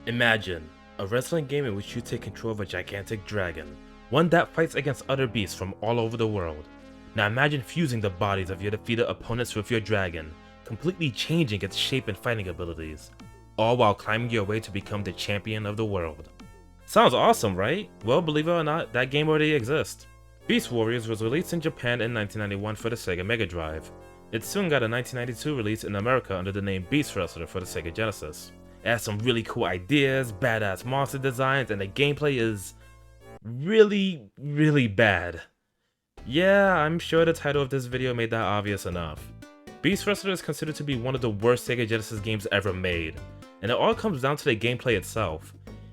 Imagine a wrestling game in which you take control of a gigantic dragon, one that fights against other beasts from all over the world. Now imagine fusing the bodies of your defeated opponents with your dragon, completely changing its shape and fighting abilities, all while climbing your way to become the champion of the world. Sounds awesome, right? Well, believe it or not, that game already exists. Beast Warriors was released in Japan in 1991 for the Sega Mega Drive. It soon got a 1992 release in America under the name Beast Wrestler for the Sega Genesis. It has some really cool ideas, badass monster designs, and the gameplay is really bad. Yeah, I'm sure the title of this video made that obvious enough. Beast Wrestler is considered to be one of the worst Sega Genesis games ever made, and it all comes down to the gameplay itself.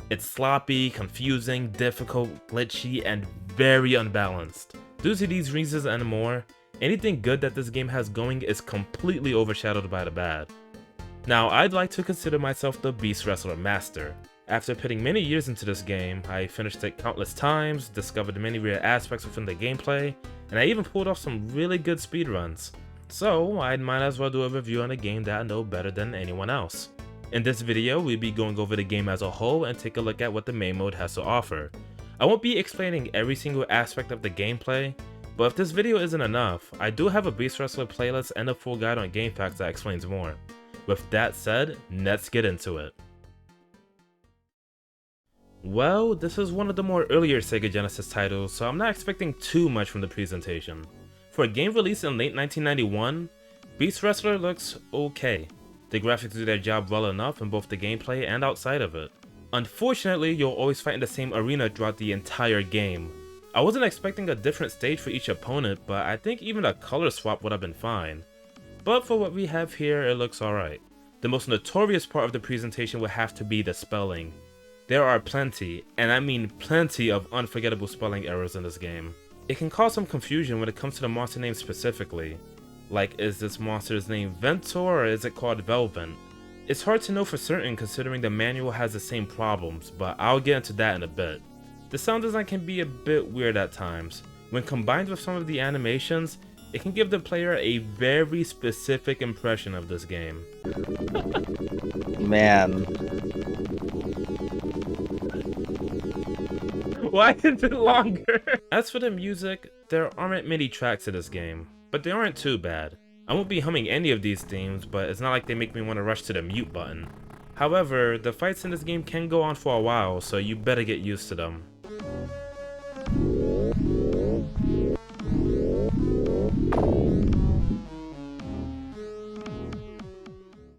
It's sloppy, confusing, difficult, glitchy, and very unbalanced. Due to these reasons and more, anything good that this game has going is completely overshadowed by the bad. Now, I'd like to consider myself the Beast Wrestler master. After putting many years into this game, I finished it countless times, discovered many rare aspects within the gameplay, and I even pulled off some really good speedruns. So, I might as well do a review on a game that I know better than anyone else. In this video, we'll be going over the game as a whole and take a look at what the main mode has to offer. I won't be explaining every single aspect of the gameplay, but if this video isn't enough, I do have a Beast Wrestler playlist and a full guide on game facts that explains more. With that said, let's get into it. Well, this is one of the more earlier Sega Genesis titles, so I'm not expecting too much from the presentation. For a game released in late 1991, Beast Wrestler looks okay. The graphics do their job well enough in both the gameplay and outside of it. Unfortunately, you'll always fight in the same arena throughout the entire game. I wasn't expecting a different stage for each opponent, but I think even a color swap would have been fine. But for what we have here, it looks alright. The most notorious part of the presentation would have to be the spelling. There are plenty, and I mean plenty of unforgettable spelling errors in this game. It can cause some confusion when it comes to the monster name specifically. Like, is this monster's name Ventor or is it called Velvent? It's hard to know for certain considering the manual has the same problems, but I'll get into that in a bit. The sound design can be a bit weird at times. When combined with some of the animations, it can give the player a very specific impression of this game. Man. Why is it longer? As for the music, there aren't many tracks in this game, but they aren't too bad. I won't be humming any of these themes, but it's not like they make me want to rush to the mute button. However, the fights in this game can go on for a while, so you better get used to them.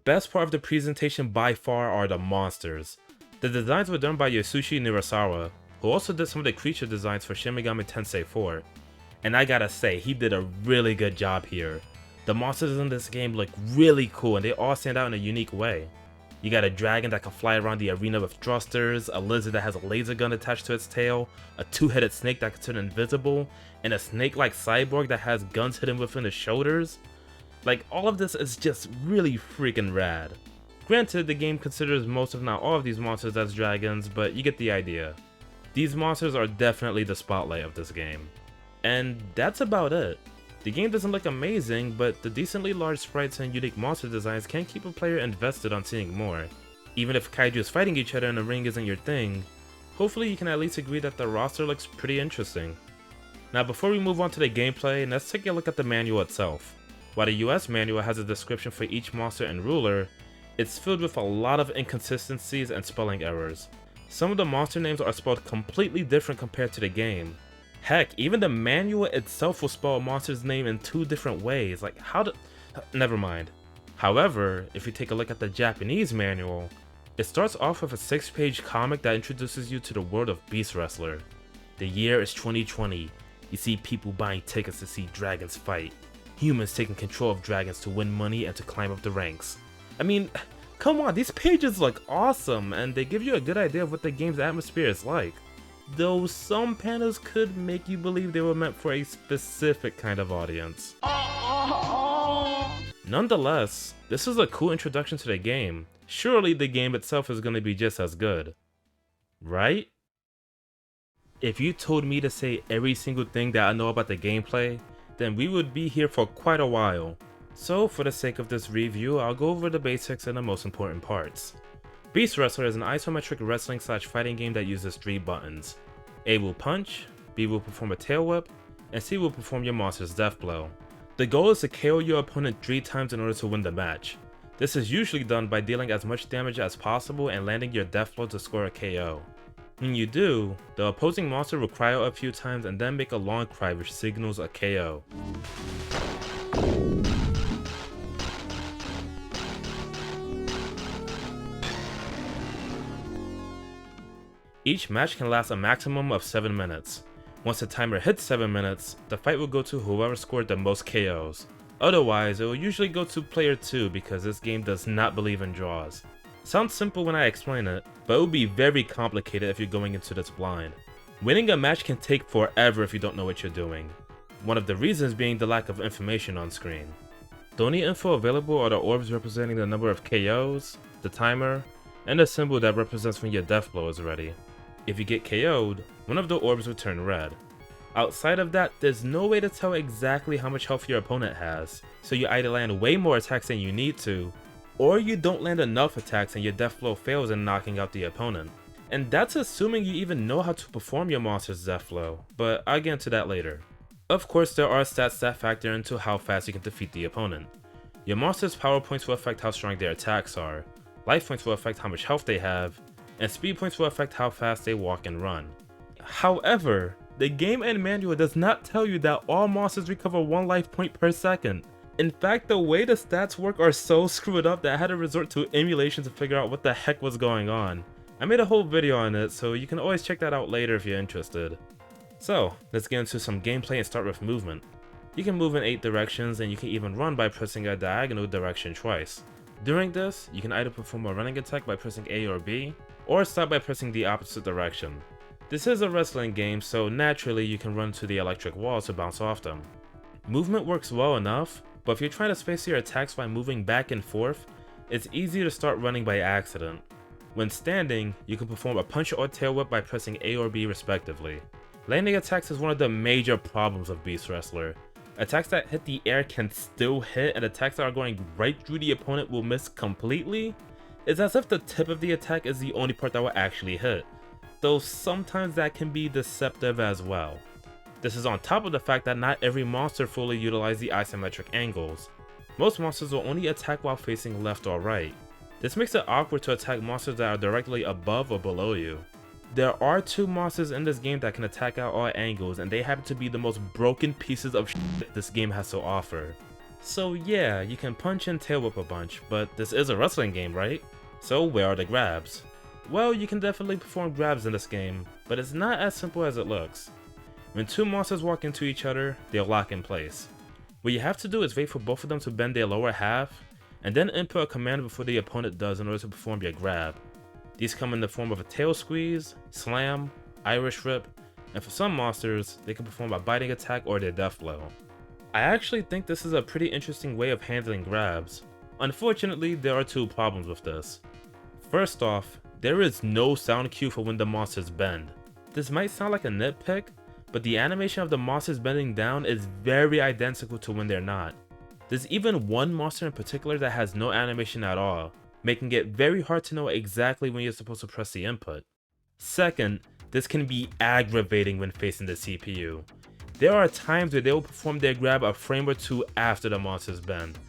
Best part of the presentation by far are the monsters. The designs were done by Yasushi Nirasawa, who also did some of the creature designs for Shin Megami Tensei 4. And I gotta say, he did a really good job here. The monsters in this game look really cool and they all stand out in a unique way. You got a dragon that can fly around the arena with thrusters, a lizard that has a laser gun attached to its tail, a two-headed snake that can turn invisible, and a snake-like cyborg that has guns hidden within his shoulders. Like, all of this is just really freaking rad. Granted, the game considers most if not all of these monsters as dragons, but you get the idea. These monsters are definitely the spotlight of this game. And that's about it. The game doesn't look amazing, but the decently large sprites and unique monster designs can keep a player invested on seeing more. Even if kaijus fighting each other in the ring isn't your thing, hopefully you can at least agree that the roster looks pretty interesting. Now before we move on to the gameplay, let's take a look at the manual itself. While the US manual has a description for each monster and ruler, it's filled with a lot of inconsistencies and spelling errors. Some of the monster names are spelled completely different compared to the game. Heck, even the manual itself will spell a monster's name in two different ways, like never mind. However, if you take a look at the Japanese manual, it starts off with a 6-page comic that introduces you to the world of Beast Wrestler. The year is 2020, you see people buying tickets to see dragons fight. Humans taking control of dragons to win money and to climb up the ranks. I mean, come on, these pages look awesome and they give you a good idea of what the game's atmosphere is like. Though some panels could make you believe they were meant for a specific kind of audience. Nonetheless, this is a cool introduction to the game. Surely the game itself is going to be just as good. Right? If you told me to say every single thing that I know about the gameplay, then we would be here for quite a while. So for the sake of this review, I'll go over the basics and the most important parts. Beast Wrestler is an isometric wrestling / fighting game that uses 3 buttons. A will punch, B will perform a tail whip, and C will perform your monster's death blow. The goal is to KO your opponent 3 times in order to win the match. This is usually done by dealing as much damage as possible and landing your death blow to score a KO. When you do, the opposing monster will cry out a few times and then make a long cry which signals a KO. Each match can last a maximum of 7 minutes. Once the timer hits 7 minutes, the fight will go to whoever scored the most KOs. Otherwise, it will usually go to player 2 because this game does not believe in draws. Sounds simple when I explain it, but it will be very complicated if you're going into this blind. Winning a match can take forever if you don't know what you're doing. One of the reasons being the lack of information on screen. The only info available are the orbs representing the number of KOs, the timer, and the symbol that represents when your death blow is ready. If you get KO'd, one of the orbs will turn red. Outside of that, there's no way to tell exactly how much health your opponent has, so you either land way more attacks than you need to, or you don't land enough attacks and your death blow fails in knocking out the opponent. And that's assuming you even know how to perform your monster's death blow, but I'll get into that later. Of course, there are stats that factor into how fast you can defeat the opponent. Your monster's power points will affect how strong their attacks are, life points will affect how much health they have, and speed points will affect how fast they walk and run. However, the game and manual does not tell you that all monsters recover 1 life point per second. In fact, the way the stats work are so screwed up that I had to resort to emulation to figure out what the heck was going on. I made a whole video on it, so you can always check that out later if you're interested. So, let's get into some gameplay and start with movement. You can move in 8 directions and you can even run by pressing a diagonal direction twice. During this, you can either perform a running attack by pressing A or B, or stop by pressing the opposite direction. This is a wrestling game, so naturally you can run to the electric walls to bounce off them. Movement works well enough, but if you're trying to space your attacks by moving back and forth, it's easy to start running by accident. When standing, you can perform a punch or tail whip by pressing A or B respectively. Landing attacks is one of the major problems of Beast Wrestler. Attacks that hit the air can still hit, and attacks that are going right through the opponent will miss completely. It's as if the tip of the attack is the only part that will actually hit, though sometimes that can be deceptive as well. This is on top of the fact that not every monster fully utilizes the isometric angles. Most monsters will only attack while facing left or right. This makes it awkward to attack monsters that are directly above or below you. There are 2 monsters in this game that can attack at all angles, and they happen to be the most broken pieces of shit this game has to offer. So yeah, you can punch and tail whip a bunch, but this is a wrestling game, right? So where are the grabs? Well, you can definitely perform grabs in this game, but it's not as simple as it looks. When 2 monsters walk into each other, they'll lock in place. What you have to do is wait for both of them to bend their lower half, and then input a command before the opponent does in order to perform your grab. These come in the form of a tail squeeze, slam, Irish rip, and for some monsters, they can perform a biting attack or their death blow. I actually think this is a pretty interesting way of handling grabs. Unfortunately, there are 2 problems with this. First off, there is no sound cue for when the monsters bend. This might sound like a nitpick, but the animation of the monsters bending down is very identical to when they're not. There's even one monster in particular that has no animation at all, making it very hard to know exactly when you're supposed to press the input. Second, this can be aggravating when facing the CPU. There are times where they will perform their grab a frame or 2 after the monsters bend.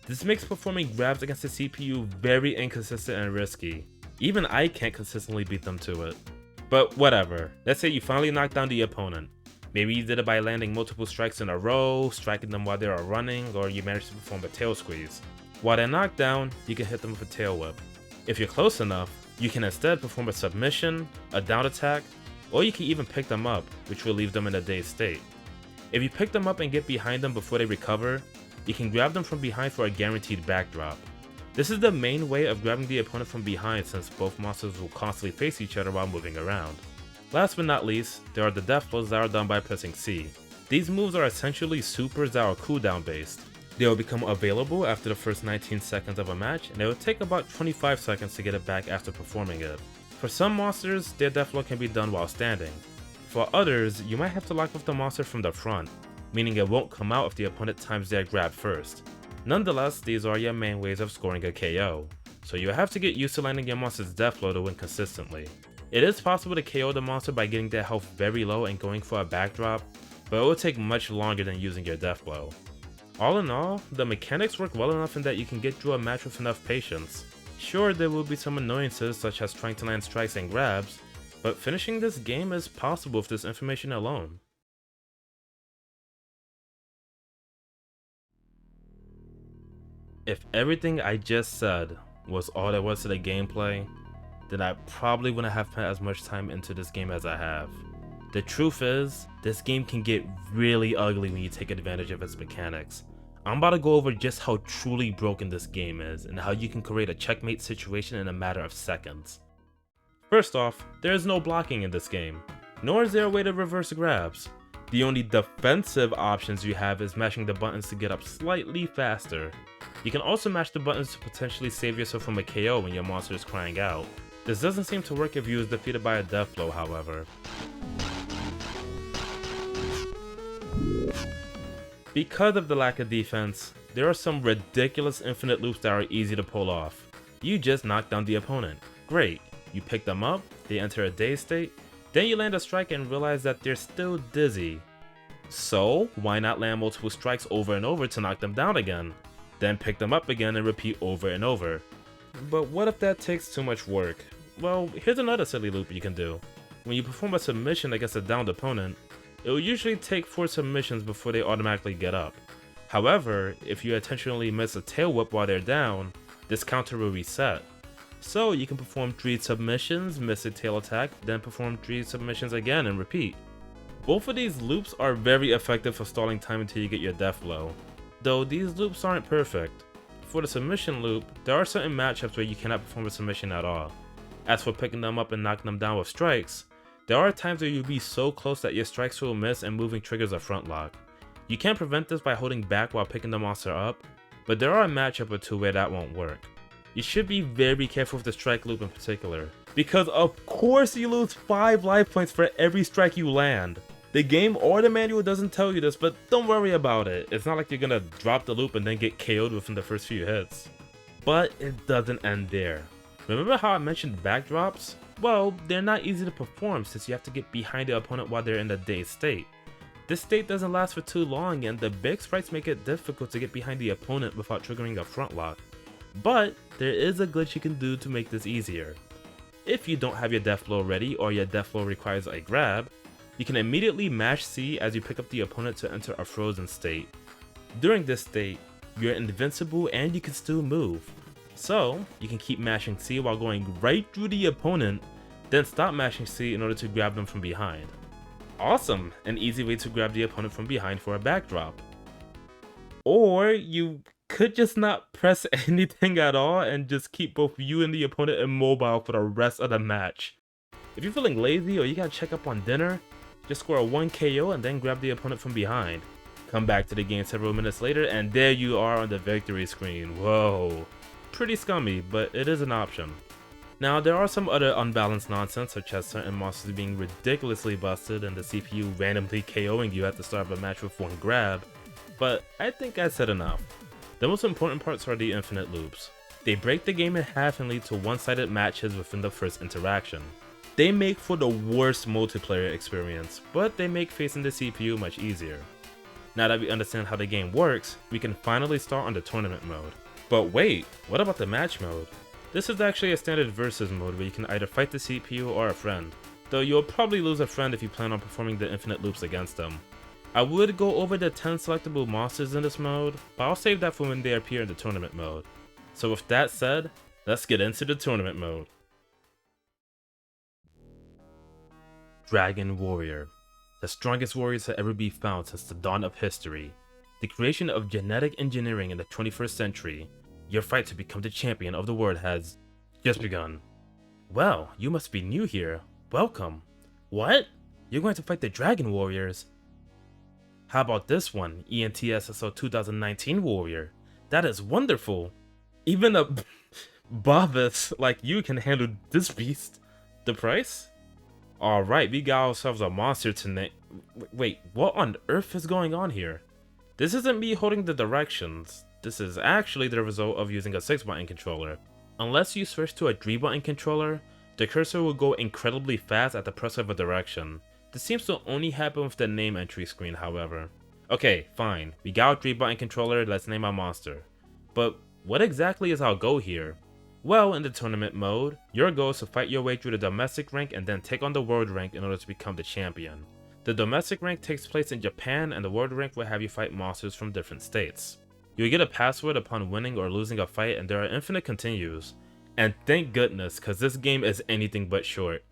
This makes performing grabs against the CPU very inconsistent and risky. Even I can't consistently beat them to it. But whatever, let's say you finally knock down the opponent. Maybe you did it by landing multiple strikes in a row, striking them while they are running, or you managed to perform a tail squeeze. While they're knocked down, you can hit them with a tail whip. If you're close enough, you can instead perform a submission, a down attack, or you can even pick them up, which will leave them in a dazed state. If you pick them up and get behind them before they recover, you can grab them from behind for a guaranteed backdrop. This is the main way of grabbing the opponent from behind since both monsters will constantly face each other while moving around. Last but not least, there are the death blows that are done by pressing C. These moves are essentially supers that are cooldown based. They will become available after the first 19 seconds of a match, and it will take about 25 seconds to get it back after performing it. For some monsters, their death blow can be done while standing. For others, you might have to lock with the monster from the front, meaning it won't come out if the opponent times their grab first. Nonetheless, these are your main ways of scoring a KO. so you have to get used to landing your monster's death blow to win consistently. It is possible to KO the monster by getting their health very low and going for a backdrop, but it will take much longer than using your death blow. All in all, the mechanics work well enough in that you can get through a match with enough patience. Sure, there will be some annoyances such as trying to land strikes and grabs, but finishing this game is possible with this information alone. If everything I just said was all there was to the gameplay, then I probably wouldn't have put as much time into this game as I have. The truth is, this game can get really ugly when you take advantage of its mechanics. I'm about to go over just how truly broken this game is and how you can create a checkmate situation in a matter of seconds. First off, there is no blocking in this game, nor is there a way to reverse grabs. The only defensive options you have is mashing the buttons to get up slightly faster. You can also mash the buttons to potentially save yourself from a KO when your monster is crying out. This doesn't seem to work if you is defeated by a death blow, however. Because of the lack of defense, there are some ridiculous infinite loops that are easy to pull off. You just knock down the opponent. Great. You pick them up, they enter a dazed state, then you land a strike and realize that they're still dizzy. So, why not land multiple strikes over and over to knock them down again? Then pick them up again and repeat over and over. But what if that takes too much work? Well, here's another silly loop you can do. When you perform a submission against a downed opponent, it will usually take 4 submissions before they automatically get up. However, if you intentionally miss a tail whip while they're down, this counter will reset. So you can perform 3 submissions, miss a tail attack, then perform 3 submissions again and repeat. Both of these loops are very effective for stalling time until you get your death blow, though these loops aren't perfect. For the submission loop, there are certain matchups where you cannot perform a submission at all. As for picking them up and knocking them down with strikes, there are times where you'll be so close that your strikes will miss and moving triggers a front lock. You can prevent this by holding back while picking the monster up, but there are a matchup or two where that won't work. You should be very careful with the strike loop in particular, because of course you lose 5 life points for every strike you land. The game or the manual doesn't tell you this, but don't worry about it. It's not like you're gonna drop the loop and then get KO'd within the first few hits. But it doesn't end there. Remember how I mentioned backdrops? Well, they're not easy to perform since you have to get behind the opponent while they're in a dazed state. This state doesn't last for too long and the big sprites make it difficult to get behind the opponent without triggering a front lock. But there is a glitch you can do to make this easier. If you don't have your death blow ready or your death blow requires a grab, you can immediately mash C as you pick up the opponent to enter a frozen state. During this state, you're invincible and you can still move. So, you can keep mashing C while going right through the opponent, then stop mashing C in order to grab them from behind. Awesome! An easy way to grab the opponent from behind for a backdrop. Or you could just not press anything at all and just keep both you and the opponent immobile for the rest of the match. If you're feeling lazy or you gotta check up on dinner, just score a 1 KO and then grab the opponent from behind. Come back to the game several minutes later and there you are on the victory screen. Whoa. Pretty scummy, but it is an option. Now there are some other unbalanced nonsense such as certain monsters being ridiculously busted and the CPU randomly KOing you at the start of a match with 1 grab, but I think I said enough. The most important parts are the infinite loops. They break the game in half and lead to one-sided matches within the first interaction. They make for the worst multiplayer experience, but they make facing the CPU much easier. Now that we understand how the game works, we can finally start on the tournament mode. But wait, what about the match mode? This is actually a standard versus mode where you can either fight the CPU or a friend, though you'll probably lose a friend if you plan on performing the infinite loops against them. I would go over the 10 selectable monsters in this mode, but I'll save that for when they appear in the tournament mode. So with that said, let's get into the tournament mode. Dragon Warrior. The strongest warriors to ever be found since the dawn of history. The creation of genetic engineering in the 21st century. Your fight to become the champion of the world has just begun. Well, you must be new here. Welcome. What? You're going to fight the Dragon Warriors? How about this one, ENTSLL 2019 Warrior? That is wonderful. Even a Bobbus like you can handle this beast. The price? Alright, we got ourselves a monster tonight. Wait, what on earth is going on here? This isn't me holding the directions. This is actually the result of using a 6-button controller. Unless you switch to a 3-button controller, the cursor will go incredibly fast at the press of a direction. This seems to only happen with the name entry screen, however. Okay, fine, we got a 3-button controller, let's name our monster. But what exactly is our goal here? Well, in the tournament mode, your goal is to fight your way through the domestic rank and then take on the world rank in order to become the champion. The domestic rank takes place in Japan, and the world rank will have you fight monsters from different states. You'll get a password upon winning or losing a fight, and there are infinite continues. And thank goodness, cause this game is anything but short.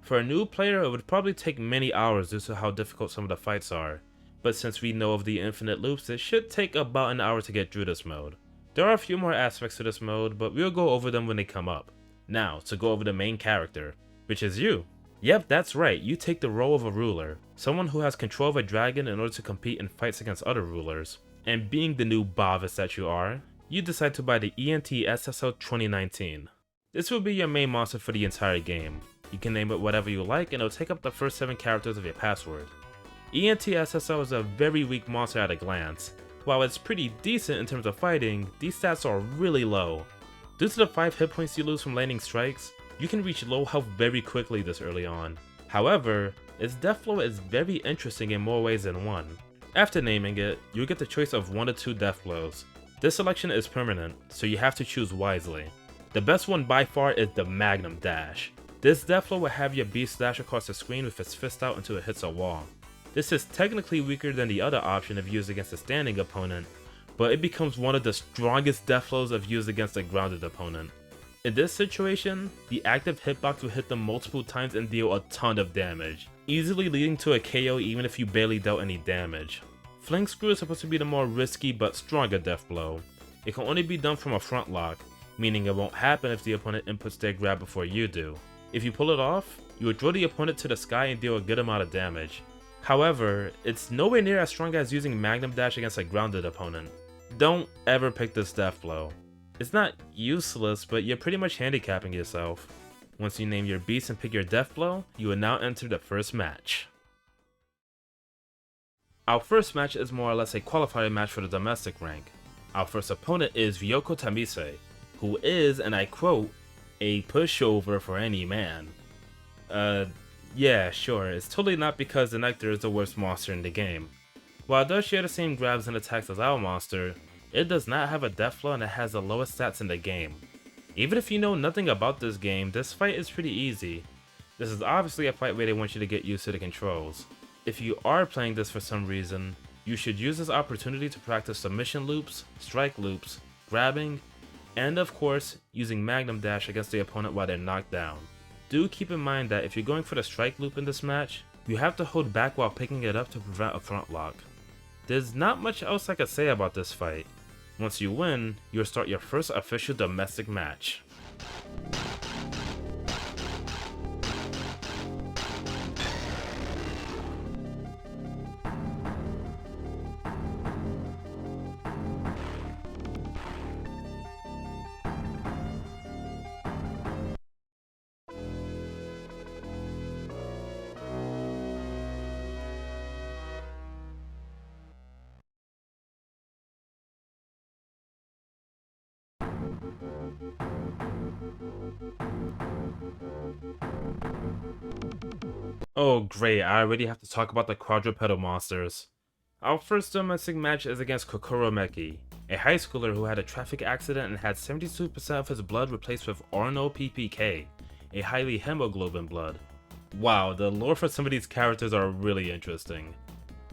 For a new player, it would probably take many hours due to how difficult some of the fights are, but since we know of the infinite loops, it should take about an hour to get through this mode. There are a few more aspects to this mode, but we'll go over them when they come up. Now, to go over the main character, which is you. Yep, that's right, you take the role of a ruler, someone who has control of a dragon in order to compete in fights against other rulers. And being the new Bovis that you are, you decide to buy the ENTSLL 2019. This will be your main monster for the entire game. You can name it whatever you like and it'll take up the first 7 characters of your password. ENTSLL is a very weak monster at a glance. While it's pretty decent in terms of fighting, these stats are really low. Due to the 5 hit points you lose from landing strikes, you can reach low health very quickly this early on. However, its death flow is very interesting in more ways than one. After naming it, you'll get the choice of 1 to 2 death blows. This selection is permanent, so you have to choose wisely. The best one by far is the Magnum Dash. This death blow will have your beast dash across the screen with its fist out until it hits a wall. This is technically weaker than the other option if used against a standing opponent, but it becomes one of the strongest death blows if used against a grounded opponent. In this situation, the active hitbox will hit them multiple times and deal a ton of damage, easily leading to a KO even if you barely dealt any damage. Flank Screw is supposed to be the more risky but stronger death blow. It can only be done from a front lock, meaning it won't happen if the opponent inputs their grab before you do. If you pull it off, you will throw the opponent to the sky and deal a good amount of damage. However, it's nowhere near as strong as using Magnum Dash against a grounded opponent. Don't ever pick this death blow. It's not useless, but you're pretty much handicapping yourself. Once you name your beast and pick your death blow, you will now enter the first match. Our first match is more or less a qualifier match for the domestic rank. Our first opponent is Ryoko Tamise, who is, and I quote, a pushover for any man. Yeah, sure, it's totally not because Zenector is the worst monster in the game. While it does share the same grabs and attacks as our monster, it does not have a death flow and it has the lowest stats in the game. Even if you know nothing about this game, this fight is pretty easy. This is obviously a fight where they want you to get used to the controls. If you are playing this for some reason, you should use this opportunity to practice submission loops, strike loops, grabbing, and of course, using Magnum Dash against the opponent while they're knocked down. Do keep in mind that if you're going for the strike loop in this match, you have to hold back while picking it up to prevent a front lock. There's not much else I could say about this fight. Once you win, you'll start your first official domestic match. Oh great, I already have to talk about the quadrupedal monsters. Our first domestic match is against Kokoro Meki, a high schooler who had a traffic accident and had 72% of his blood replaced with RNO-PPK, a highly hemoglobin blood. Wow, the lore for some of these characters are really interesting.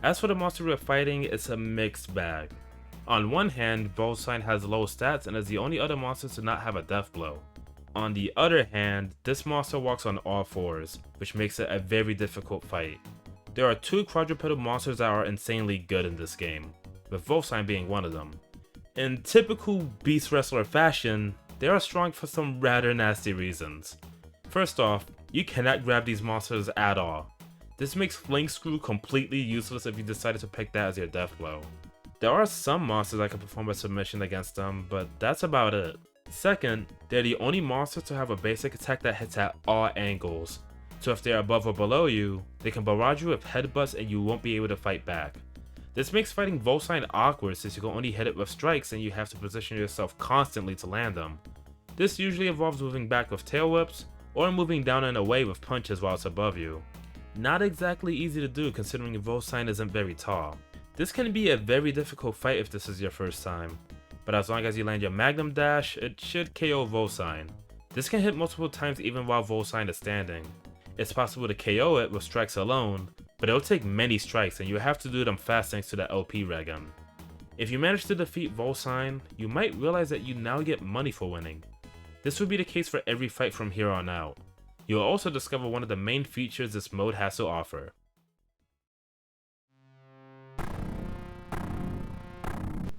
As for the monster we're fighting, it's a mixed bag. On one hand, Voulsine has low stats and is the only other monster to not have a death blow. On the other hand, this monster walks on all fours, which makes it a very difficult fight. There are 2 quadrupedal monsters that are insanely good in this game, with Voulsine being one of them. In typical Beast Wrestler fashion, they are strong for some rather nasty reasons. First off, you cannot grab these monsters at all. This makes Flank Screw completely useless if you decided to pick that as your death blow. There are some monsters that can perform a submission against them, but that's about it. Second, they're the only monsters to have a basic attack that hits at all angles, so if they're above or below you, they can barrage you with headbutts and you won't be able to fight back. This makes fighting Voulsine awkward since you can only hit it with strikes and you have to position yourself constantly to land them. This usually involves moving back with tail whips, or moving down and away with punches while it's above you. Not exactly easy to do considering Voulsine isn't very tall. This can be a very difficult fight if this is your first time, but as long as you land your Magnum Dash, it should KO Voulsine. This can hit multiple times even while Voulsine is standing. It's possible to KO it with strikes alone, but it'll take many strikes and you have to do them fast thanks to the LP regen. If you manage to defeat Voulsine, you might realize that you now get money for winning. This would be the case for every fight from here on out. You'll also discover one of the main features this mode has to offer.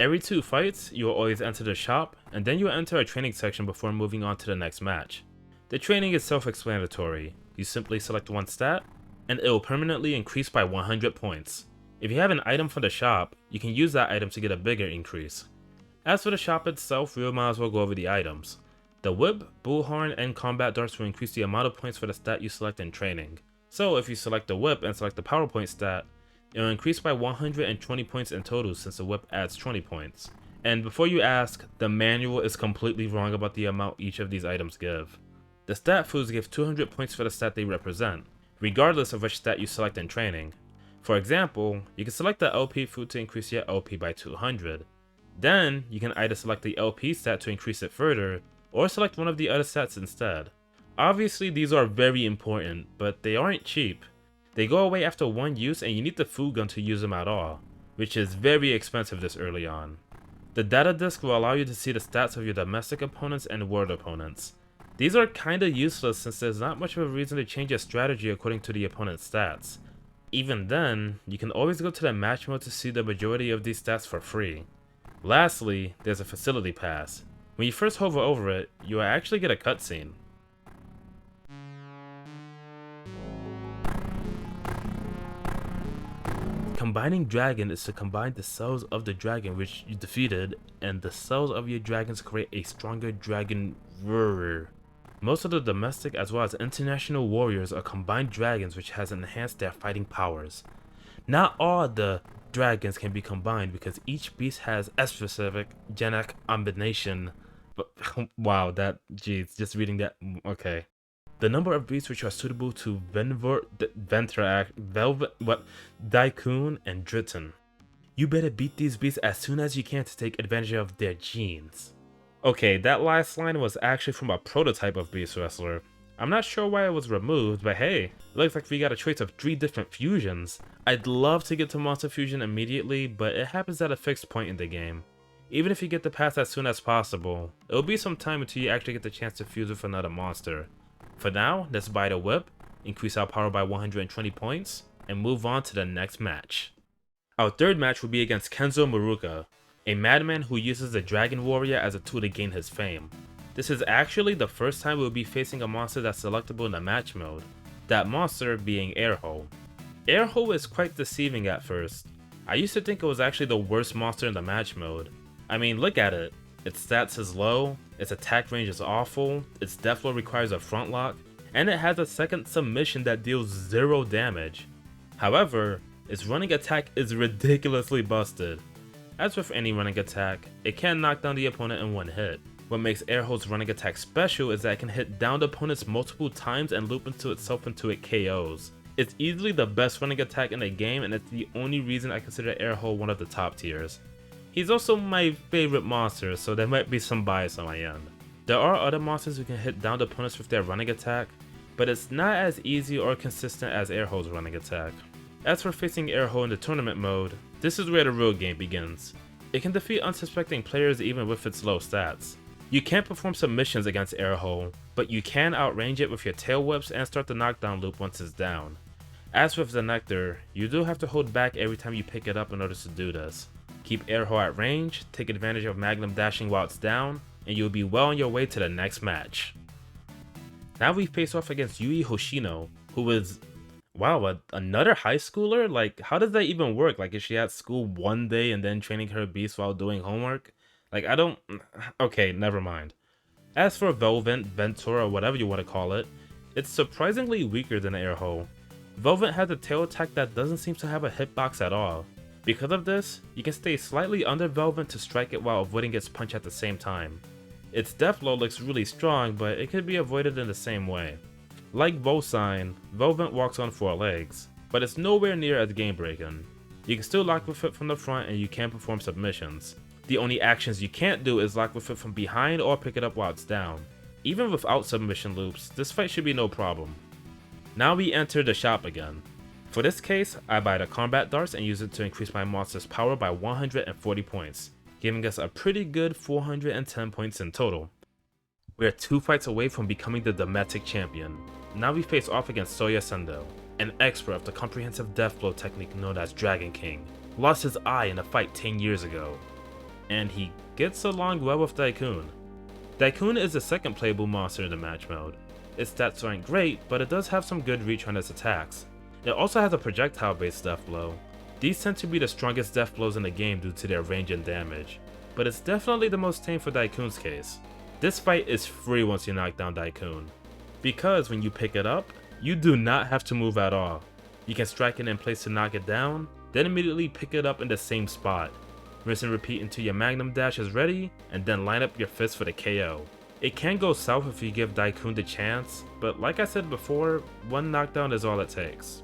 Every 2 fights, you will always enter the shop, and then you will enter a training section before moving on to the next match. The training is self-explanatory. You simply select one stat, and it will permanently increase by 100 points. If you have an item from the shop, you can use that item to get a bigger increase. As for the shop itself, we might as well go over the items. The whip, bullhorn, and combat darts will increase the amount of points for the stat you select in training. So if you select the whip and select the power point stat, it will increase by 120 points in total since the whip adds 20 points. And before you ask, the manual is completely wrong about the amount each of these items give. The stat foods give 200 points for the stat they represent, regardless of which stat you select in training. For example, you can select the LP food to increase your LP by 200. Then, you can either select the LP stat to increase it further, or select one of the other stats instead. Obviously these are very important, but they aren't cheap. They go away after one use and you need the food gun to use them at all, which is very expensive this early on. The data disk will allow you to see the stats of your domestic opponents and world opponents. These are kinda useless since there's not much of a reason to change your strategy according to the opponent's stats. Even then, you can always go to the match mode to see the majority of these stats for free. Lastly, there's a facility pass. When you first hover over it, you will actually get a cutscene. Combining dragon is to combine the cells of the dragon which you defeated and the cells of your dragons create a stronger dragon. Most of the domestic as well as international warriors are combined dragons which has enhanced their fighting powers. Not all the dragons can be combined because each beast has a specific genetic combination. But wow, just reading that, okay. The number of beasts which are suitable to Ventor, Velvent, Dycoon, and Driton. You better beat these beasts as soon as you can to take advantage of their genes. Okay, that last line was actually from a prototype of Beast Wrestler. I'm not sure why it was removed, but hey, it looks like we got a choice of 3 different fusions. I'd love to get to Monster Fusion immediately, but it happens at a fixed point in the game. Even if you get the pass as soon as possible, it'll be some time until you actually get the chance to fuse with another monster. For now, let's buy the whip, increase our power by 120 points, and move on to the next match. Our third match will be against Kenzo Maruka, a madman who uses the Dragon Warrior as a tool to gain his fame. This is actually the first time we'll be facing a monster that's selectable in the match mode, that monster being Airhole. Airhole is quite deceiving at first. I used to think it was actually the worst monster in the match mode. I mean, look at it. Its stats is low, its attack range is awful, its death blow requires a front lock, and it has a second submission that deals 0 damage. However, its running attack is ridiculously busted. As with any running attack, it can knock down the opponent in one hit. What makes Airhole's running attack special is that it can hit downed opponents multiple times and loop into itself until it KOs. It's easily the best running attack in the game and it's the only reason I consider Airhole one of the top tiers. He's also my favorite monster, so there might be some bias on my end. There are other monsters who can hit downed opponents with their running attack, but it's not as easy or consistent as Airhole's running attack. As for facing Airhole in the tournament mode, this is where the real game begins. It can defeat unsuspecting players even with its low stats. You can't perform submissions against Airhole, but you can outrange it with your tail whips and start the knockdown loop once it's down. As with Zenector, you do have to hold back every time you pick it up in order to do this. Keep Airhole at range, take advantage of Magnum dashing while it's down, and you'll be well on your way to the next match. Now we face off against Yui Hoshino, who is, wow, another high schooler? Like, how does that even work? Like, is she at school one day and then training her beast while doing homework? Like, I don't, okay, never mind. As for Velvent, Ventor, or whatever you want to call it, it's surprisingly weaker than Airhole. Velvent has a tail attack that doesn't seem to have a hitbox at all. Because of this, you can stay slightly under Velvent to strike it while avoiding its punch at the same time. Its death blow looks really strong, but it could be avoided in the same way. Like Voulsine, Velvent walks on 4 legs, but it's nowhere near as game breaking. You can still lock with it from the front and you can perform submissions. The only actions you can't do is lock with it from behind or pick it up while it's down. Even without submission loops, this fight should be no problem. Now we enter the shop again. For this case, I buy the combat darts and use it to increase my monster's power by 140 points, giving us a pretty good 410 points in total. We're 2 fights away from becoming the domestic champion. Now we face off against Soya Sendo, an expert of the comprehensive death blow technique known as Dragon King. Lost his eye in a fight 10 years ago. And he gets along well with Dycoon. Dycoon is the second playable monster in the match mode. Its stats aren't great, but it does have some good reach on its attacks. It also has a projectile based death blow. These tend to be the strongest death blows in the game due to their range and damage, but it's definitely the most tame for Dycoon's case. This fight is free once you knock down Dycoon, because when you pick it up, you do not have to move at all. You can strike it in place to knock it down, then immediately pick it up in the same spot. Rinse and repeat until your Magnum Dash is ready, and then line up your fist for the KO. It can go south if you give Dycoon the chance, but like I said before, 1 knockdown is all it takes.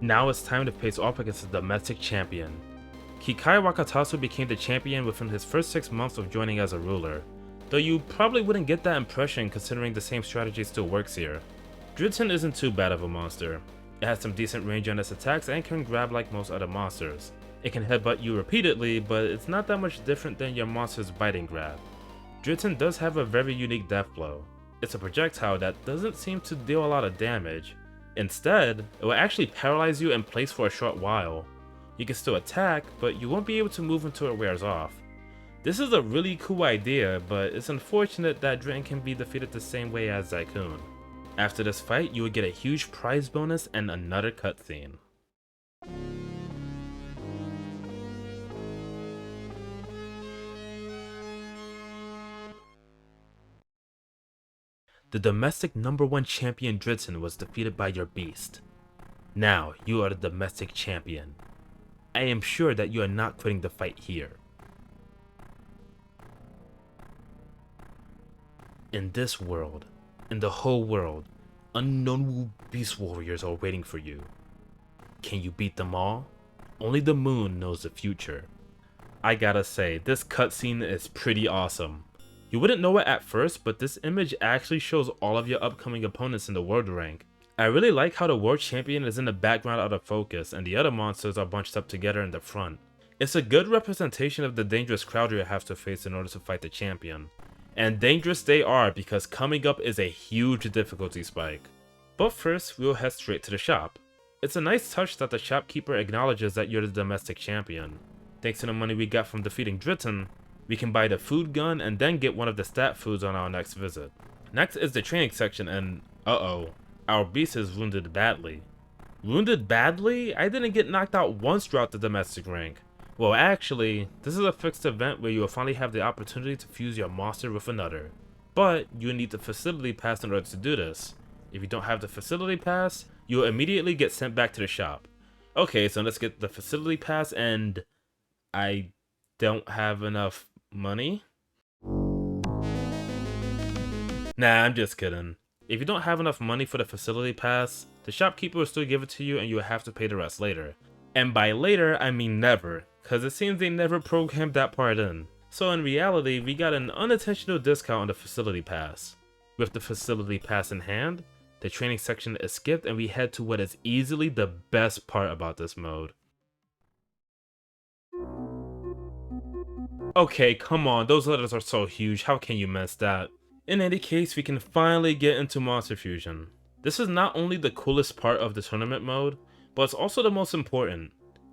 Now it's time to face off against the domestic champion. Kikai Wakatasu became the champion within his first 6 months of joining as a ruler, though you probably wouldn't get that impression considering the same strategy still works here. Driton isn't too bad of a monster. It has some decent range on its attacks and can grab like most other monsters. It can headbutt you repeatedly, but it's not that much different than your monster's biting grab. Driton does have a very unique death blow. It's a projectile that doesn't seem to deal a lot of damage. Instead, it will actually paralyze you in place for a short while. You can still attack, but you won't be able to move until it wears off. This is a really cool idea, but it's unfortunate that Driton can be defeated the same way as Dycoon. After this fight, you will get a huge prize bonus and another cutscene. The domestic #1 champion Driton was defeated by your beast. Now, you are the domestic champion. I am sure that you are not quitting the fight here. In this world, in the whole world, unknown beast warriors are waiting for you. Can you beat them all? Only the moon knows the future. I gotta say, this cutscene is pretty awesome. You wouldn't know it at first, but this image actually shows all of your upcoming opponents in the world rank. I really like how the world champion is in the background out of focus and the other monsters are bunched up together in the front. It's a good representation of the dangerous crowd you have to face in order to fight the champion. And dangerous they are because coming up is a huge difficulty spike. But first, we'll head straight to the shop. It's a nice touch that the shopkeeper acknowledges that you're the domestic champion. Thanks to the money we got from defeating Driton, we can buy the food gun and then get one of the stat foods on our next visit. Next is the training section and uh-oh, our beast is wounded badly. Wounded badly? I didn't get knocked out once throughout the domestic rank. Well actually, this is a fixed event where you will finally have the opportunity to fuse your monster with another. But you need the facility pass in order to do this. If you don't have the facility pass, you will immediately get sent back to the shop. Okay, so let's get the facility pass and I don't have enough money? Nah, I'm just kidding. If you don't have enough money for the facility pass, the shopkeeper will still give it to you and you will have to pay the rest later. And by later, I mean never, cause it seems they never programmed that part in. So in reality, we got an unintentional discount on the facility pass. With the facility pass in hand, the training section is skipped and we head to what is easily the best part about this mode. Okay, come on, those letters are so huge, how can you miss that? In any case, we can finally get into Monster Fusion. This is not only the coolest part of the tournament mode, but it's also the most important.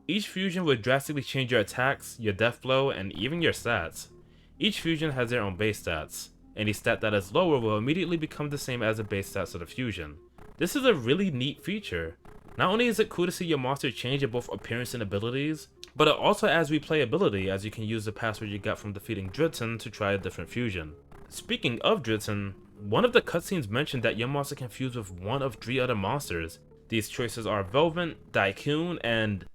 Each fusion will drastically change your attacks, your death blow, and even your stats. Each fusion has their own base stats. Any stat that is lower will immediately become the same as the base stats of the fusion. This is a really neat feature. Not only is it cool to see your monster change in both appearance and abilities, but it also adds replayability as you can use the password you got from defeating Driton to try a different fusion. Speaking of Driton, one of the cutscenes mentioned that your monster can fuse with one of 3 other monsters. These choices are Velvent, Dycoon, and...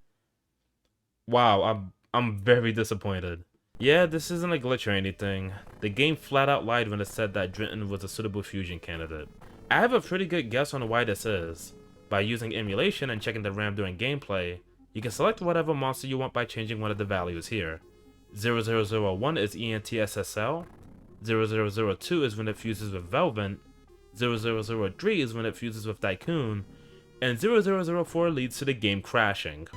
Wow, I'm very disappointed. Yeah, this isn't a glitch or anything. The game flat out lied when it said that Driton was a suitable fusion candidate. I have a pretty good guess on why this is. By using emulation and checking the RAM during gameplay, you can select whatever monster you want by changing one of the values here. 0001 is ENTSLL, 0002 is when it fuses with Velvent, 0003 is when it fuses with Dycoon, and 0004 leads to the game crashing.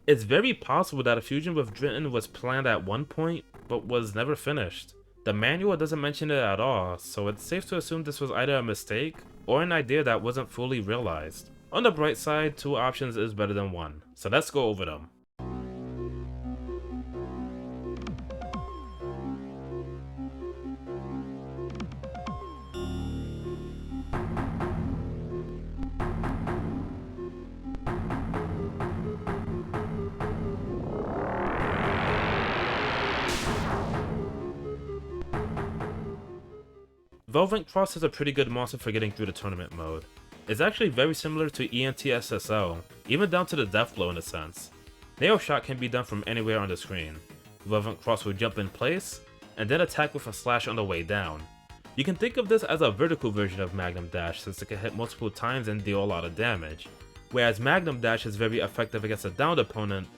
It's very possible that a fusion with Driton was planned at one point, but was never finished. The manual doesn't mention it at all, so it's safe to assume this was either a mistake, or an idea that wasn't fully realized. On the bright side, 2 options is better than 1, so let's go over them. Velvent Cross is a pretty good monster for getting through the tournament mode. It's actually very similar to ENTSLL, even down to the death blow in a sense. Nail shot can be done from anywhere on the screen. Velvent Cross will jump in place, and then attack with a slash on the way down. You can think of this as a vertical version of Magnum Dash since it can hit multiple times and deal a lot of damage. Whereas Magnum Dash is very effective against a downed opponent,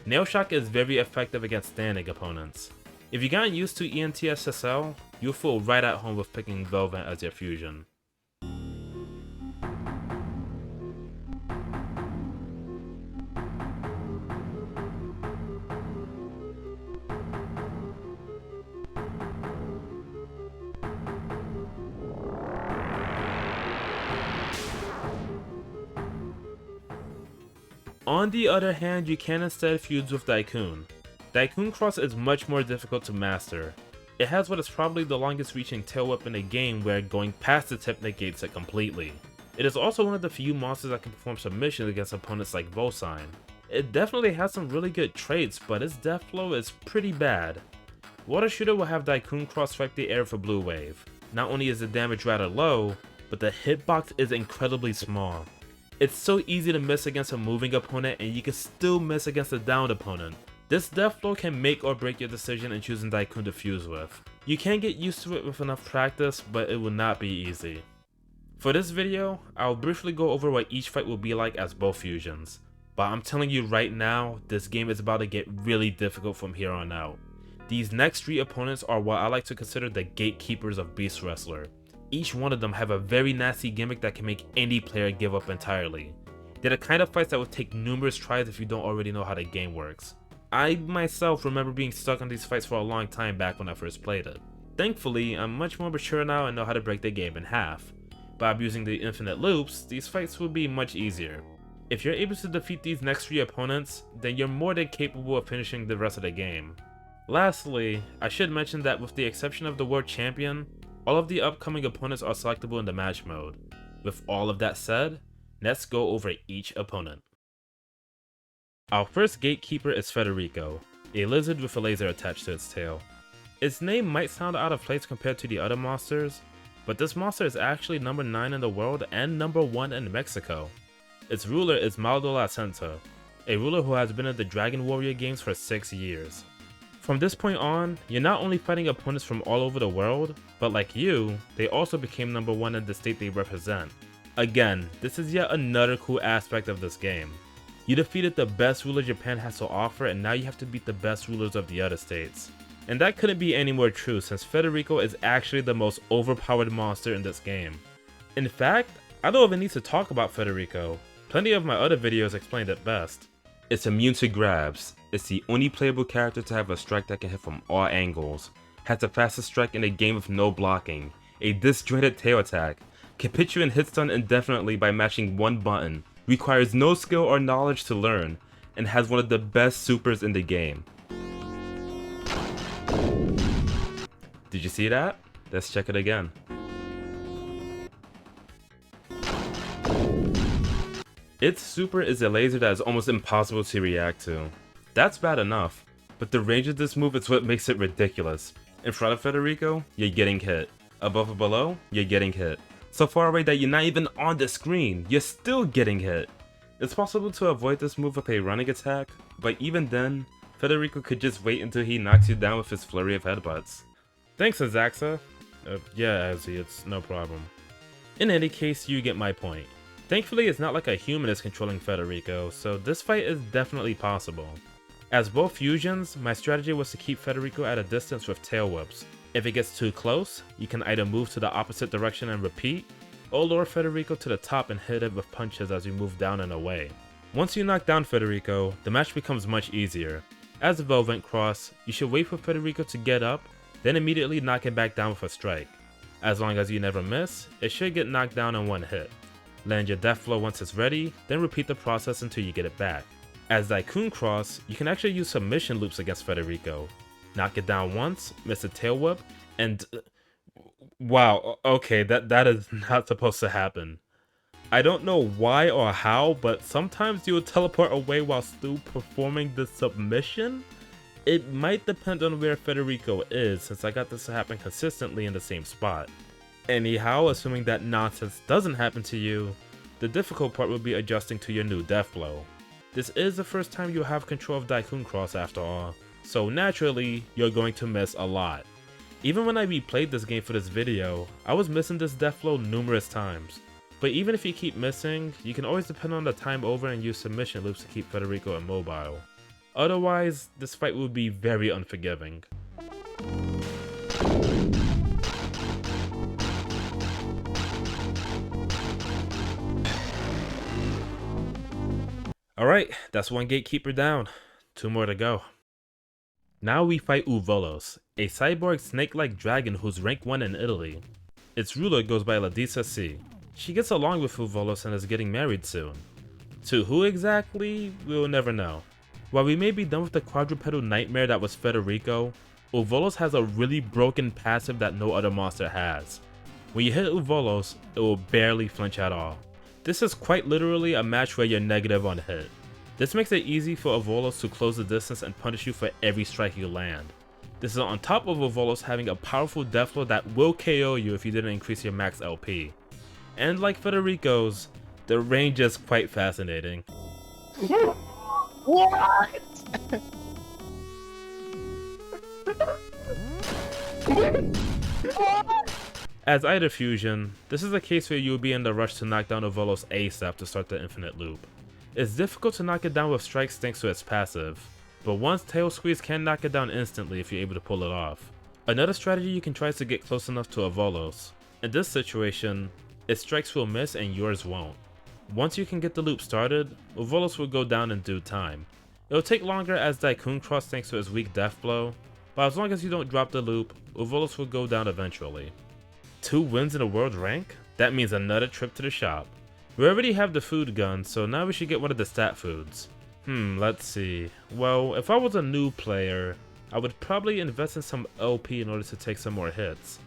Nail Shot is very effective against standing opponents. If you gotten used to ENTSLL, you'll feel right at home with picking Velvent as your fusion. On the other hand, you can instead fuse with Dycoon. Dycoon Cross is much more difficult to master. It has what is probably the longest reaching tail whip in the game where going past the tip negates it completely. It is also one of the few monsters that can perform submissions against opponents like Voulsine. It definitely has some really good traits, but its death blow is pretty bad. Water Shooter will have Dycoon Cross strike the air for Blue Wave. Not only is the damage rather low, but the hitbox is incredibly small. It's so easy to miss against a moving opponent and you can still miss against a downed opponent. This death blow can make or break your decision in choosing Dycoon to fuse with. You can get used to it with enough practice, but it will not be easy. For this video, I'll briefly go over what each fight will be like as both fusions. But I'm telling you right now, this game is about to get really difficult from here on out. These next 3 opponents are what I like to consider the gatekeepers of Beast Wrestler. Each one of them have a very nasty gimmick that can make any player give up entirely. They're the kind of fights that would take numerous tries if you don't already know how the game works. I myself remember being stuck on these fights for a long time back when I first played it. Thankfully, I'm much more mature now and know how to break the game in half. By abusing the infinite loops, these fights will be much easier. If you're able to defeat these next 3 opponents, then you're more than capable of finishing the rest of the game. Lastly, I should mention that with the exception of the World Champion, all of the upcoming opponents are selectable in the match mode. With all of that said, let's go over each opponent. Our first gatekeeper is Federico, a lizard with a laser attached to its tail. Its name might sound out of place compared to the other monsters, but this monster is actually number 9 in the world and number 1 in Mexico. Its ruler is Maldo La Senta, a ruler who has been in the Dragon Warrior games for 6 years. From this point on, you're not only fighting opponents from all over the world, but like you, they also became number 1 in the state they represent. Again, this is yet another cool aspect of this game. You defeated the best ruler Japan has to offer and now you have to beat the best rulers of the other states. And that couldn't be any more true since Federico is actually the most overpowered monster in this game. In fact, I don't even need to talk about Federico. Plenty of my other videos explained it best. It's immune to grabs. It's the only playable character to have a strike that can hit from all angles. Has the fastest strike in a game with no blocking. A disjointed tail attack. Can put you in hit stun indefinitely by mashing one button. Requires no skill or knowledge to learn. And has one of the best supers in the game. Did you see that? Let's check it again. Its super is a laser that is almost impossible to react to. That's bad enough, but the range of this move is what makes it ridiculous. In front of Federico, you're getting hit. Above or below, you're getting hit. So far away that you're not even on the screen, you're still getting hit. It's possible to avoid this move with a running attack, but even then, Federico could just wait until he knocks you down with his flurry of headbutts. Thanks, Azaxa. Yeah, Azzy, it's no problem. In any case, you get my point. Thankfully, it's not like a human is controlling Federico, so this fight is definitely possible. As both fusions, my strategy was to keep Federico at a distance with tail whips. If it gets too close, you can either move to the opposite direction and repeat, or lure Federico to the top and hit it with punches as you move down and away. Once you knock down Federico, the match becomes much easier. As a Velvent cross, you should wait for Federico to get up, then immediately knock him back down with a strike. As long as you never miss, it should get knocked down in one hit. Land your death blow once it's ready, then repeat the process until you get it back. As Dycoon cross, you can actually use submission loops against Federico. Knock it down once, miss a tail whip, and... wow, okay, that is not supposed to happen. I don't know why or how, but sometimes you will teleport away while still performing the submission? It might depend on where Federico is, since I got this to happen consistently in the same spot. Anyhow, assuming that nonsense doesn't happen to you, the difficult part will be adjusting to your new death blow. This is the first time you have control of Dycoon cross after all, so naturally, you're going to miss a lot. Even when I replayed this game for this video, I was missing this death blow numerous times. But even if you keep missing, you can always depend on the time over and use submission loops to keep Federico immobile. Otherwise, this fight will be very unforgiving. Alright, that's one gatekeeper down. 2 more to go. Now we fight Ulvolos, a cyborg snake-like dragon who's rank 1 in Italy. Its ruler goes by Ladisa C. She gets along with Ulvolos and is getting married soon. To who exactly, we'll never know. While we may be done with the quadrupedal nightmare that was Federico, Ulvolos has a really broken passive that no other monster has. When you hit Ulvolos, it will barely flinch at all. This is quite literally a match where you're negative on hit. This makes it easy for Ulvolos to close the distance and punish you for every strike you land. This is on top of Ulvolos having a powerful death blow that will KO you if you didn't increase your max LP. And like Federico's, the range is quite fascinating. What? As either fusion, this is a case where you will be in the rush to knock down Ulvolos ASAP to start the infinite loop. It's difficult to knock it down with strikes thanks to its passive, but once tail squeeze can knock it down instantly if you're able to pull it off. Another strategy you can try is to get close enough to Ulvolos. In this situation, its strikes will miss and yours won't. Once you can get the loop started, Ulvolos will go down in due time. It will take longer as Dycoon cross thanks to his weak death blow, but as long as you don't drop the loop, Ulvolos will go down eventually. 2 wins in a world rank? That means another trip to the shop. We already have the food gun, so now we should get one of the stat foods. Let's see. Well, if I was a new player, I would probably invest in some LP in order to take some more hits.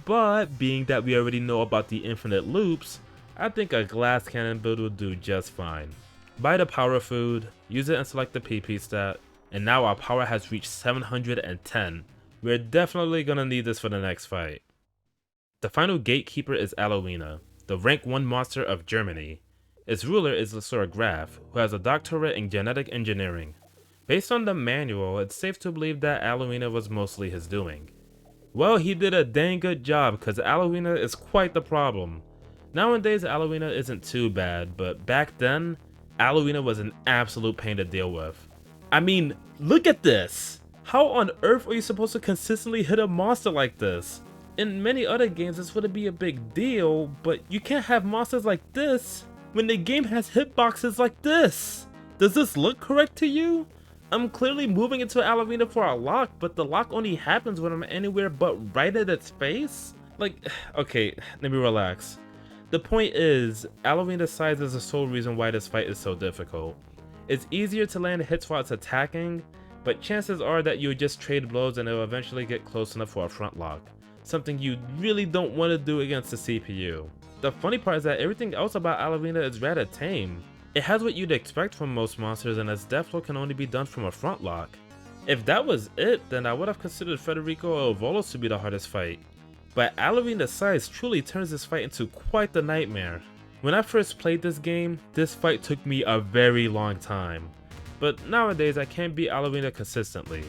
But being that we already know about the infinite loops, I think a glass cannon build will do just fine. Buy the power food, use it and select the PP stat, and now our power has reached 710. We're definitely gonna need this for the next fight. The final gatekeeper is Allowena, the rank 1 monster of Germany. Its ruler is Lasura Graf, who has a doctorate in genetic engineering. Based on the manual, it's safe to believe that Allowena was mostly his doing. Well, he did a dang good job, cause Allowena is quite the problem. Nowadays, Allowena isn't too bad, but back then, Allowena was an absolute pain to deal with. I mean, look at this! How on earth are you supposed to consistently hit a monster like this? In many other games, this wouldn't be a big deal, but you can't have monsters like this when the game has hitboxes like this. Does this look correct to you? I'm clearly moving into Allowena for a lock, but the lock only happens when I'm anywhere but right at its face? Like, okay, let me relax. The point is, Allowena's size is the sole reason why this fight is so difficult. It's easier to land hits while it's attacking, but chances are that you'll just trade blows and it'll eventually get close enough for a front lock. Something you really don't want to do against the CPU. The funny part is that everything else about Allowena is rather tame. It has what you'd expect from most monsters and its death blow can only be done from a front lock. If that was it, then I would have considered Federico or Ulvolos to be the hardest fight. But Allowena's size truly turns this fight into quite the nightmare. When I first played this game, this fight took me a very long time, but nowadays I can't beat Allowena consistently.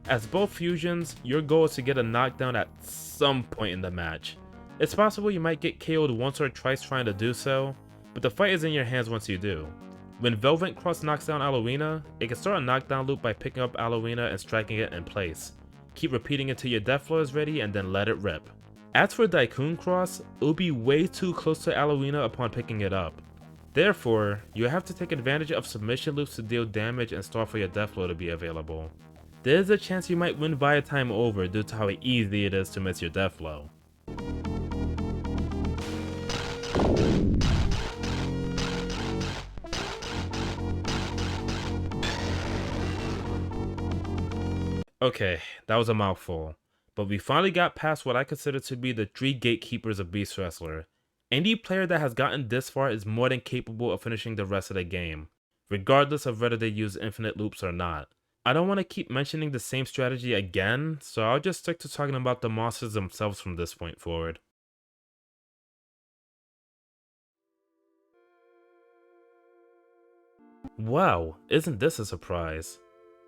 As both fusions, your goal is to get a knockdown at some point in the match. It's possible you might get KO'd once or twice trying to do so, but the fight is in your hands once you do. When Velvent Cross knocks down Allowena, it can start a knockdown loop by picking up Allowena and striking it in place. Keep repeating until your death flow is ready and then let it rip. As for Dycoon Cross, it will be way too close to Allowena upon picking it up. Therefore, you have to take advantage of submission loops to deal damage and stall for your death flow to be available. There is a chance you might win via time over due to how easy it is to miss your death flow. Okay, that was a mouthful, but we finally got past what I consider to be the 3 gatekeepers of Beast Wrestler. Any player that has gotten this far is more than capable of finishing the rest of the game, regardless of whether they use infinite loops or not. I don't want to keep mentioning the same strategy again, so I'll just stick to talking about the monsters themselves from this point forward. Wow, isn't this a surprise?